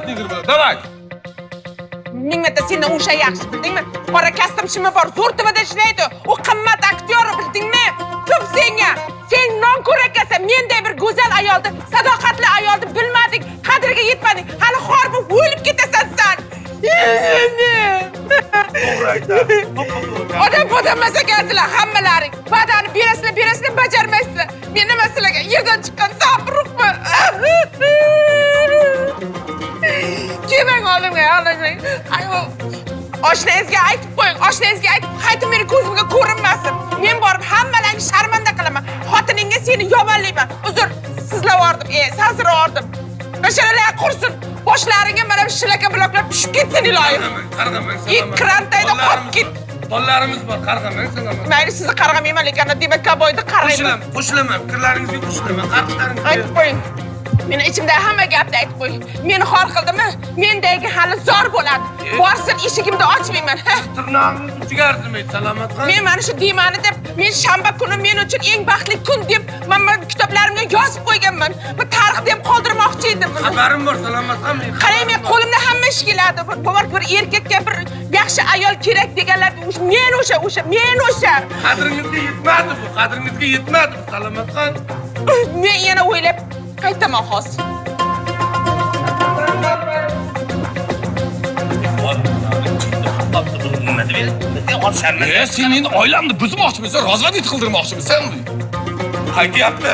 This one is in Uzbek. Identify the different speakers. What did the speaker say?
Speaker 1: negr bilan. Davay.
Speaker 2: Ming marta sendan o'sha yaxshi, bildingmi? Qora kastam shimi bor, zo'r tumada ishlaydi. U qimmat aktyor, bildingmi? Tub senga. Sen non-ko'r ekansan. Menday bir go'zal ayolni, sadoqatli ayolni bilmading, qadriga yetmading. Hali xor bo'lib o'lib ketasan sen. Odam masakasizlar hammalaring. Va'dani berasizlar, bajarmaysizlar. Men nima sizlarga yerdan chiqqan sapruqman. Keling olimga, ayo. Oshnangizga aytib qo'ying, oshnangizga aytib, qaytib meni ko'zimga ko'rinmasin. Men borib hammalarni sharmanda qilaman. Xotiningga seni yomonlayman. Uzr, sizlavordim, saziravordim. Basharalar qursin. Boshlaringga mana bu shilaka bloklab tushib ketsin iloyim.
Speaker 1: Qarg'amang,
Speaker 2: Krantayda qolib ket.
Speaker 1: Bollarimiz bor, qarg'amang, salamat.
Speaker 2: Mayli, sizni qarg'amayman, lekin demak kaboyda qarayman.
Speaker 1: Qo'shilaman, fikrlaringizga qo'shilaman, qarqishlaringizga.
Speaker 2: Aytib qo'ying. Meni ichimda hamma gapni aytib qo'ying. Meni xor qildimi? Mendagi hali zor bo'ladi. Borsin eshigimni ochmayman.
Speaker 1: Tirnog'ingiz uchiga arzimaydi, salomatxon.
Speaker 2: Men mana shu deymani deb, men shanba kuni men uchun eng baxtli kun deb, men kitoblarimga yozib qo'yganman. Bu tarix deb qoldirmoqchi edim.
Speaker 1: Xabarim bor, salomatxon.
Speaker 2: Qarang, men qo'limda hamma ish keladi. Bir erkakka bir yaxshi ayol kerak deganlar, men o'sha.
Speaker 1: Qadringizga yetmadi bu, qadringizga yetmadi bu, salomatxon.
Speaker 2: Men yana o'ylab qaytaman hozir.
Speaker 1: Sen meni oilamni buzmoqchimisan, rozvodit qildirmoqchimisan? Ha, gapni